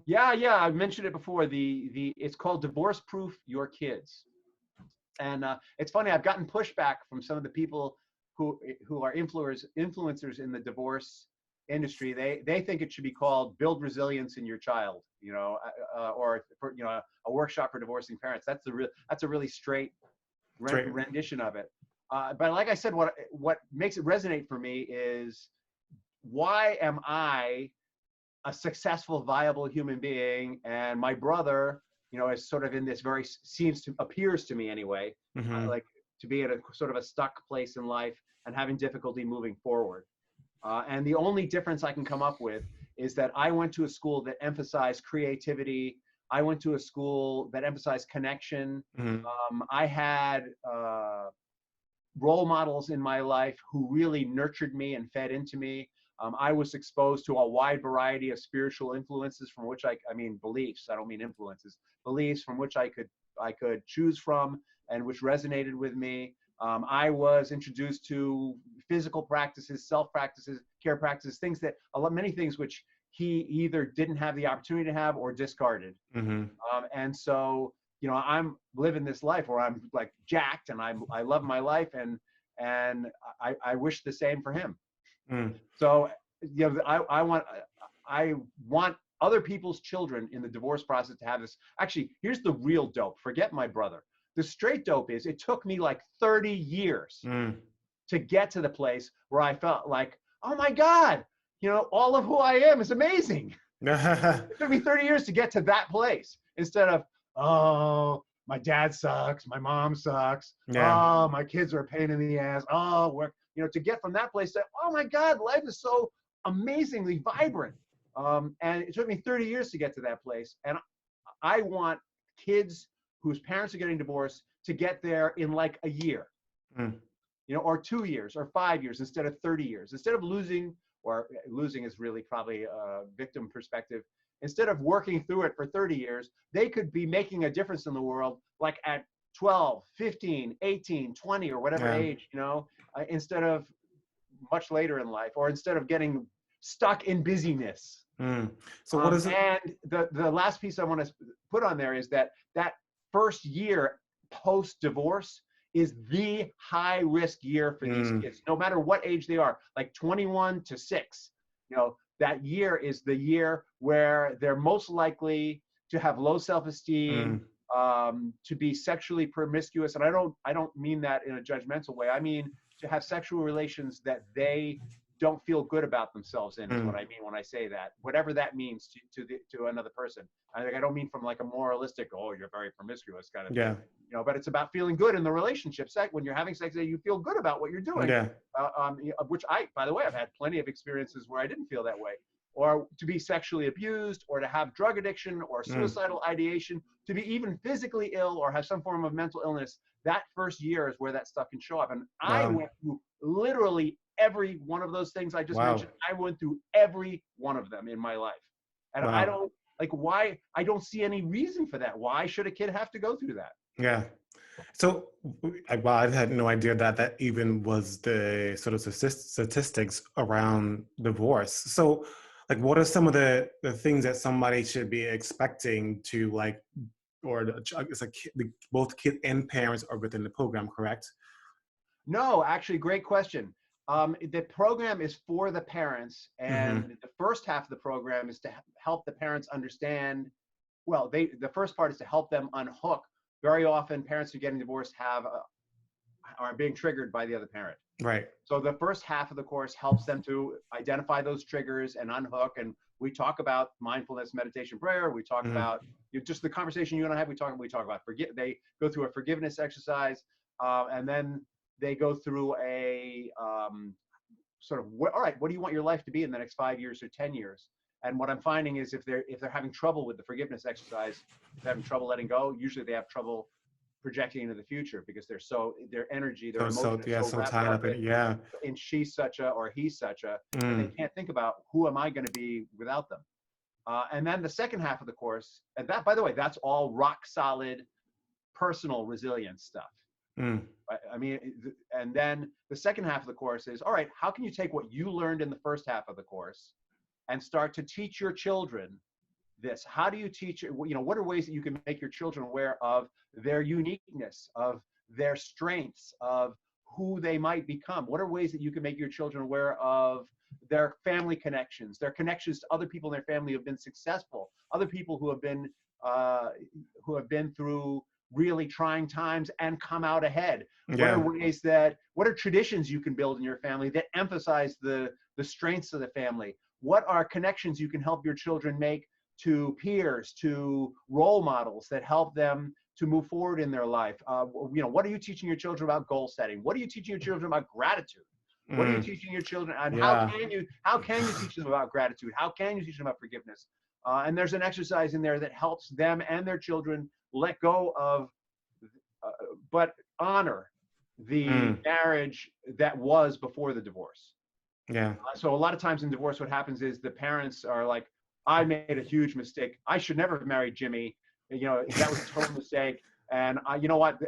Yeah, I mentioned it before. It's called Divorce Proof Your Kids. And it's funny, I've gotten pushback from some of the people who are influencers in the divorce industry. They think it should be called Build Resilience in Your Child, or for, a workshop for divorcing parents. That's a really straight Great. rendition of it. But like I said, what makes it resonate for me is, why am I a successful, viable human being, and my brother, is sort of in this appears to me anyway, Mm-hmm. like to be at a sort of a stuck place in life and having difficulty moving forward. And the only difference I can come up with is that I went to a school that emphasized creativity. I went to a school that emphasized connection. Mm-hmm. I had role models in my life who really nurtured me and fed into me. I was exposed to a wide variety of spiritual influences from which I mean beliefs. I don't mean influences. Beliefs from which I could choose from and which resonated with me. I was introduced to physical practices, self practices, care practices, many things which he either didn't have the opportunity to have or discarded. Mm-hmm. And so, I'm living this life where I'm like jacked, and I love my life, and I wish the same for him. Mm. So, I want other people's children in the divorce process to have this. Actually, here's the real dope. Forget my brother. The straight dope is, it took me like 30 years to get to the place where I felt like, oh my God, all of who I am is amazing. It took me 30 years to get to that place, instead of, oh, my dad sucks, my mom sucks, Yeah. oh, my kids are a pain in the ass, oh, to get from that place to, oh my God, life is so amazingly vibrant. And it took me 30 years to get to that place. And I want kids whose parents are getting divorced to get there in like a year, or 2 years or 5 years instead of 30 years. Instead of losing is really probably a victim perspective. Instead of working through it for 30 years, they could be making a difference in the world, like at 12, 15, 18, 20, or whatever age, instead of much later in life, or instead of getting stuck in busyness. So what is it? And the last piece I want to put on there is that first year post-divorce is the high risk year for these kids, no matter what age they are, like 21 to 6. That year is the year where they're most likely to have low self-esteem, to be sexually promiscuous. And I don't mean that in a judgmental way. I mean to have sexual relations that they don't feel good about themselves in, is what I mean when I say that, whatever that means to another person. I don't mean from like a moralistic, oh, you're very promiscuous kind of thing, but it's about feeling good in the relationship. When you're having sex, you feel good about what you're doing. Which by the way, I've had plenty of experiences where I didn't feel that way. Or to be sexually abused, or to have drug addiction or suicidal ideation, to be even physically ill or have some form of mental illness. That first year is where that stuff can show up. And I went through literally every one of those things I just mentioned. I went through every one of them in my life. And I don't why, I don't see any reason for that. Why should a kid have to go through that? Yeah. So, I had no idea that even was the sort of statistics around divorce. So, what are some of the things that somebody should be expecting to or it's like both kids and parents are within the program, correct? No, actually, great question. The program is for the parents, and the first half of the program is to help the parents understand. Well, the first part is to help them unhook. Very often, parents who are getting divorced are being triggered by the other parent. Right. So the first half of the course helps them to identify those triggers and unhook. And we talk about mindfulness, meditation, prayer. We talk about just the conversation you and I have. We talk about they go through a forgiveness exercise, and then they go through a sort of, all right, what do you want your life to be in the next 5 years or 10 years? And what I'm finding is if they're having trouble with the forgiveness exercise, if they're having trouble letting go, usually they have trouble projecting into the future because their energy, their So emotion is yeah, so so wrapped tied up up in it. Yeah. in she's such a or he's such a that they Mm, can't think about who am I going to be without them. And then the second half of the course, and that, by the way, that's all rock solid personal resilience stuff. mm, I mean, and then the second half of the course is, all right, how can you take what you learned in the first half of the course and start to teach your children this? How do you teach, what are ways that you can make your children aware of their uniqueness, of their strengths, of who they might become? What are ways that you can make your children aware of their family connections, their connections to other people in their family who have been successful, other people who have been through really trying times and come out ahead? What yeah. are what are traditions you can build in your family that emphasize the strengths of the family? What are connections you can help your children make to peers, to role models that help them to move forward in their life? What are you teaching your children about goal setting? What are you teaching your children about gratitude? What are you Mm, teaching your children? And yeah. how can you teach them about gratitude? How can you teach them about forgiveness? And there's an exercise in there that helps them and their children let go of, but honor the Mm, marriage that was before the divorce. yeah. So a lot of times in divorce, what happens is the parents are like, I made a huge mistake. I should never have married Jimmy. That was a total mistake. And you know what?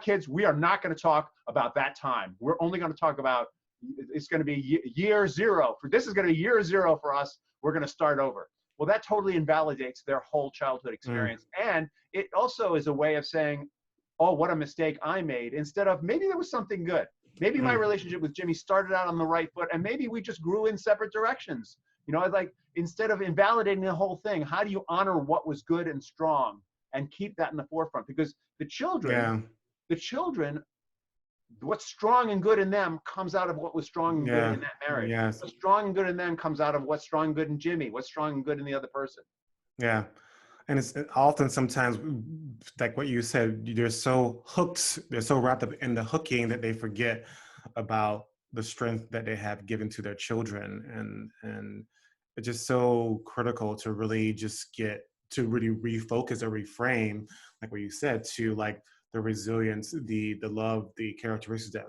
Kids, we are not going to talk about that time. We're only going to talk about, it's going to be year zero. This is going to be year zero for us. We're going to start over. Well, that totally invalidates their whole childhood Mm, experience. And it also is a way of saying, oh, what a mistake I made, instead of maybe there was something good. Maybe my mm, relationship with Jimmy started out on the right foot, and maybe we just grew in separate directions. Instead of invalidating the whole thing, how do you honor what was good and strong and keep that in the forefront? Because the yeah. children, what's strong and good in them comes out of what was strong and good Yeah. in that marriage. Yes. What's strong and good in them comes out of what's strong and good in Jimmy. What's strong and good in the other person. Yeah. And it's often sometimes like what you said, they're so wrapped up in the hooking that they forget about the strength that they have given to their children. And it's just so critical to really just get to really refocus or reframe, like what you said, to like the resilience, the love, the characteristics that,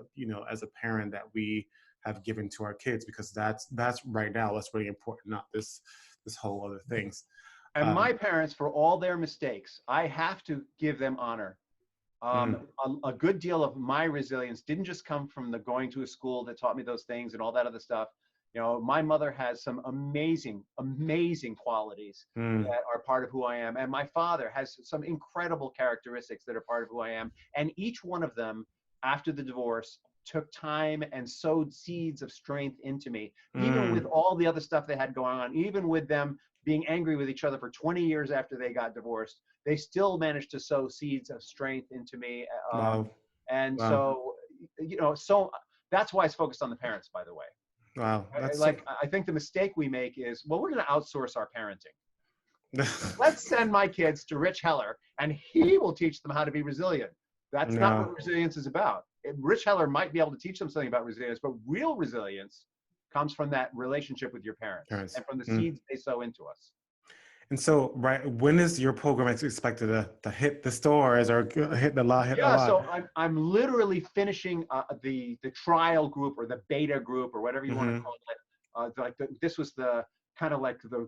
as a parent that we have given to our kids, because that's right now, that's really important, not this whole other things. And my Um, parents, for all their mistakes, I have to give them honor. mm, A good deal of my resilience didn't just come from the going to a school that taught me those things and all that other stuff. My mother has some amazing, amazing qualities mm, that are part of who I am. And my father has some incredible characteristics that are part of who I am. And each one of them, after the divorce, took time and sowed seeds of strength into me, even with mm, all the other stuff they had going on, even with them being angry with each other for 20 years after they got divorced. They still managed to sow seeds of strength into me. wow, And wow, so, so that's why it's focused on the parents, by the way. wow. That's so. I think the mistake we make is, well, we're going to outsource our parenting. Let's send my kids to Rich Heller and he will teach them how to be resilient. That's not No, what resilience is about. Rich Heller might be able to teach them something about resilience, but real resilience comes from that relationship with your parents parents. and from the Mm. seeds they sow into us. And so, right, when is your program expected to hit the stores or hit the lot? Hit the Yeah, lot. so I'm literally finishing the trial group or the beta group or whatever you want to Mm-hmm. call it. This was the kind of like the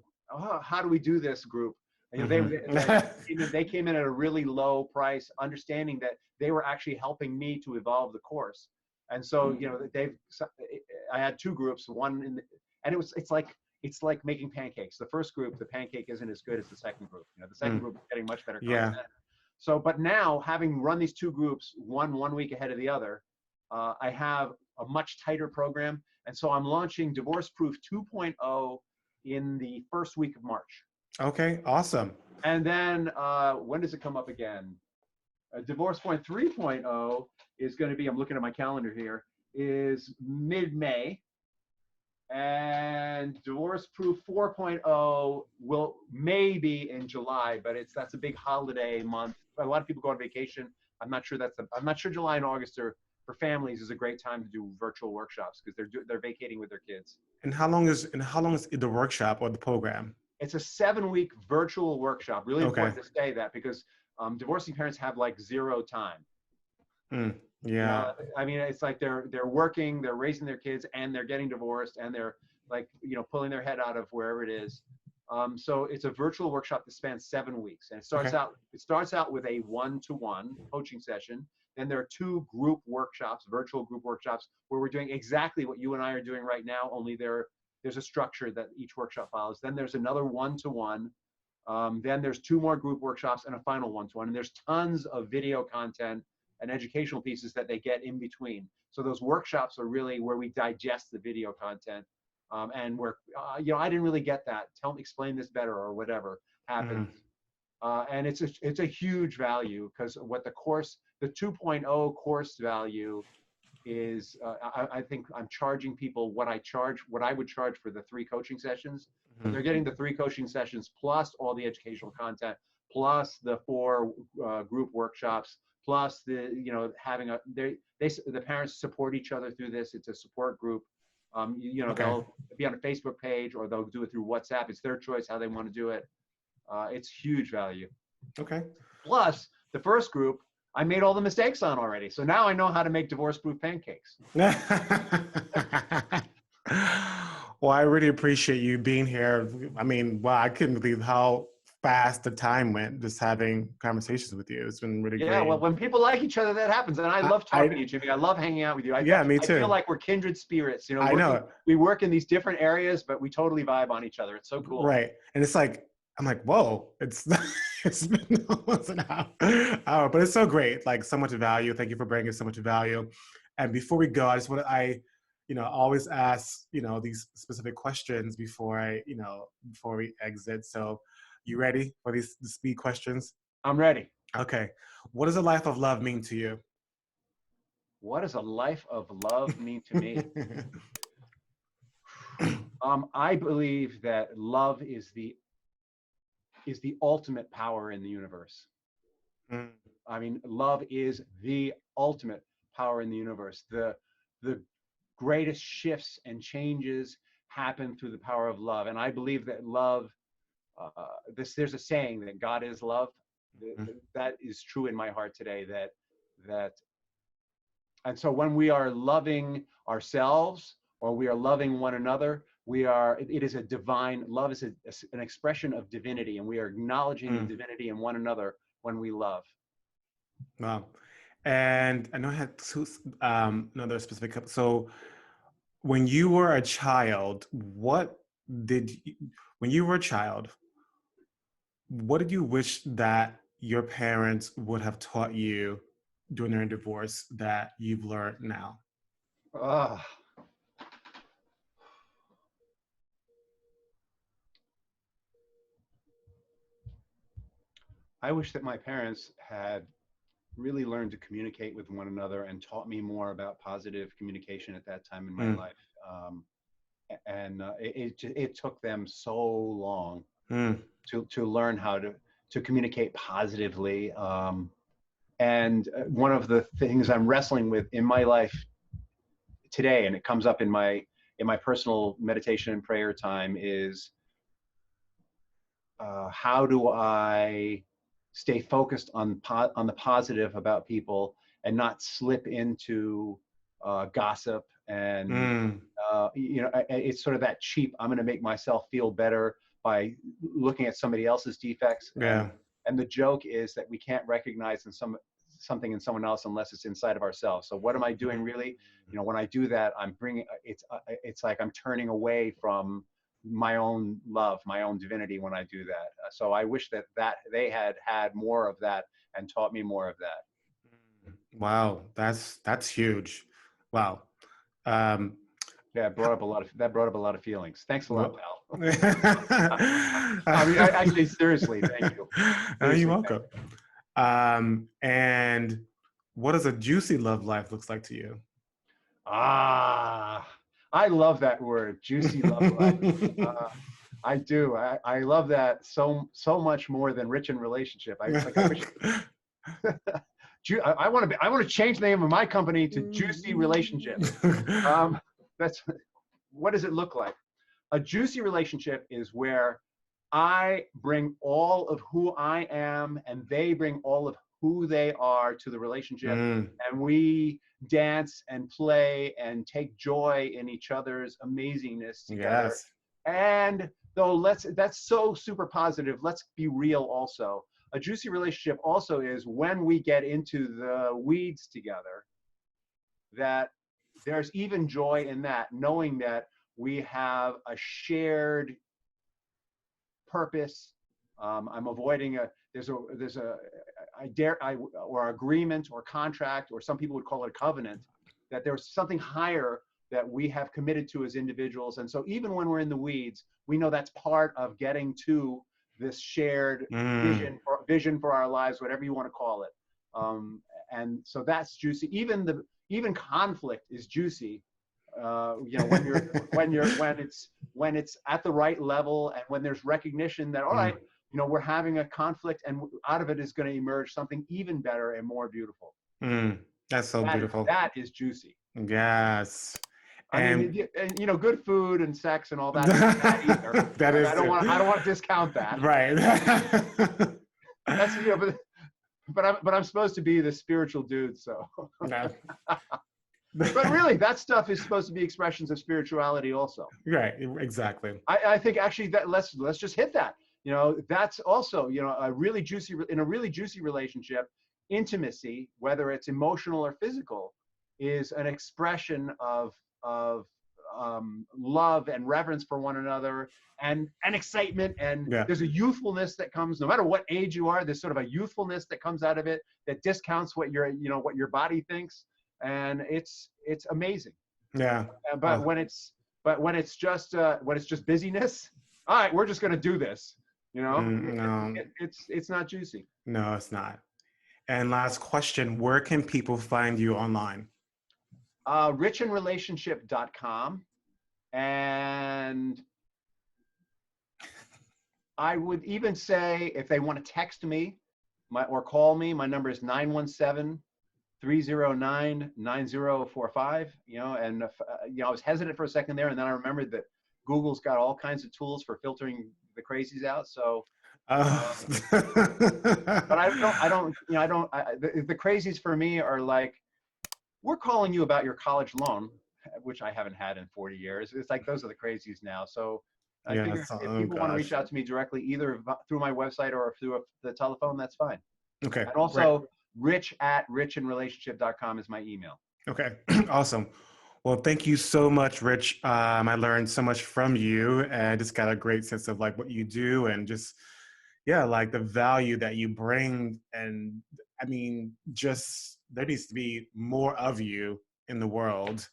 how do we do this group? Mm-hmm. They came in at a really low price, understanding that they were actually helping me to evolve the course. And so I had two groups, and it's like making pancakes. The first group, the pancake isn't as good as the second group. The second Mm. group is getting much better Yeah. content. So, but now having run these two groups, one week ahead of the other, I have a much tighter program. And so I'm launching Divorce Proof 2.0 in the first week of March. Okay. Awesome. And then when does it come up again? Divorce Point 3.0 is going to be, I'm looking at my calendar here, is mid-May. And Divorce Proof 4.0 will maybe in July, but that's a big holiday month. A lot of people go on vacation. I'm not sure July and August are for families is a great time to do virtual workshops because they're vacating with their kids. And how long is the workshop or the program? It's a 7-week virtual workshop. Really Okay. important to say that because Divorcing parents have like zero time. Yeah. I mean, it's like they're working, they're raising their kids, and they're getting divorced, and they're like, pulling their head out of wherever it is. So it's a virtual workshop that spans 7 weeks, and it starts out with a one-to-one coaching session. Then there are 2 group workshops, virtual group workshops, where we're doing exactly what you and I are doing right now, only there's a structure that each workshop follows. Then there's another one-to-one. Then there's 2 more group workshops and a final one-to-one. And there's tons of video content and educational pieces that they get in between. So those workshops are really where we digest the video content. And where, I didn't really get that. Explain this better, or whatever happens. And it's a huge value, because what the 2.0 course value is, I think I'm charging people what I would charge for the 3 coaching sessions. They're getting the 3 coaching sessions plus all the educational content, plus the 4 group workshops, plus the, having the parents support each other through this. It's a support group. They'll be on a Facebook page, or they'll do it through WhatsApp. It's their choice how they want to do it. It's huge value. Okay. Plus, the first group, I made all the mistakes on already. So now I know how to make divorce-proof pancakes. Well, I really appreciate you being here. I mean, wow, I couldn't believe how fast the time went just having conversations with you. It's been really great. Yeah, well, when people like each other, that happens. And I love talking to you, Jimmy. I love hanging out with you. Me too. I feel like we're kindred spirits. I know. We work in these different areas, but we totally vibe on each other. It's so cool. Right. And it's like, I'm like, whoa, it's been almost an hour, but it's so great. Like, so much value. Thank you for bringing so much value. And before we go, I just want to, always ask, these specific questions before we exit. So you ready for the speed questions? I'm ready. Okay. What does a life of love mean to you? What does a life of love mean to me? I believe that love is the ultimate power in the universe. I mean, love is the ultimate power in the universe. The greatest shifts and changes happen through the power of love. And I believe that love, there's a saying that God is love. That is true in my heart today, and so when we are loving ourselves, or we are loving one another, it is a divine, love is an expression of divinity, and we are acknowledging the divinity in one another when we love. Wow. And I know I had another specific, so when you were a child, what did you wish that your parents would have taught you during their divorce that you've learned now? I wish that my parents had really learned to communicate with one another and taught me more about positive communication at that time in my life. It took them so long to learn how to communicate positively. And one of the things I'm wrestling with in my life today, and it comes up in my personal meditation and prayer time, is how do I stay focused on the positive about people and not slip into gossip and it's sort of that cheap, I'm going to make myself feel better by looking at somebody else's defects. And the joke is that we can't recognize something in someone else unless it's inside of ourselves. So what am I doing really? When I do that, it's like I'm turning away from my own love, my own divinity when I do that. So I wish that they had more of that and taught me more of that. Wow, that's huge. Wow. Yeah, brought up a lot of feelings. Thanks a lot, pal. I mean, actually, seriously, thank you. You're welcome. And what does a juicy love life looks like to you? I love that word, juicy love life. I do. I love that so much more than rich in relationship. I wish. I want to change the name of my company to Juicy Relationship. What does it look like? A juicy relationship is where I bring all of who I am, and they bring all of who they are to the relationship. Mm. And we dance and play and take joy in each other's amazingness together. Yes. And though that's so super positive, let's be real also. A juicy relationship also is when we get into the weeds together, that there's even joy in that, knowing that we have a shared purpose. I'm avoiding or agreement or contract, or some people would call it a covenant, that there's something higher that we have committed to as individuals. And so even when we're in the weeds, we know that's part of getting to this shared vision for our lives, whatever you want to call it. And so that's juicy. Even conflict is juicy. When it's at the right level, and when there's recognition that, all right, we're having a conflict, and out of it is going to emerge something even better and more beautiful. That's so beautiful. That is juicy. Yes. I mean, good food and sex and all that isn't that either. That is. I don't want to discount that. Right. That's but I'm supposed to be the spiritual dude, so. No. But really, that stuff is supposed to be expressions of spirituality also. Right, exactly. I think actually that let's just hit that. That's also, in a really juicy relationship, intimacy, whether it's emotional or physical, is an expression of love and reverence for one another, and excitement, and there's a youthfulness that comes, no matter what age you are. There's sort of a youthfulness that comes out of it that discounts what your body thinks. And it's amazing. Yeah. But when it's just busyness, all right, we're just going to do this. No. It's not juicy. No, it's not. And last question: where can people find you online? Richinrelationship.com, and I would even say, if they want to text me or call me, my number is 917-309-9045. And I was hesitant for a second there, and then I remembered that Google's got all kinds of tools for filtering the crazies out. So, but the crazies for me are like, we're calling you about your college loan, which I haven't had in 40 years. It's like, those are the crazies now. So I figure if people want to reach out to me directly, either through my website or through the telephone, that's fine. Okay. And also, rich@richinrelationship.com is my email. Okay. Awesome. Well, thank you so much, Rich. I learned so much from you, and I just got a great sense of like what you do, and just, like the value that you bring. And I mean, just there needs to be more of you in the world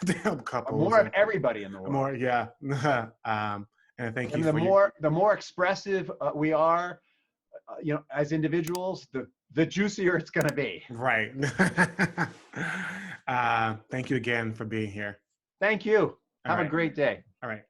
to help couples. More of everybody in the world. More, yeah. And thank you. And the more expressive we are, as individuals, the juicier it's going to be. Right. Thank you again for being here. Thank you. Have a great day. All right.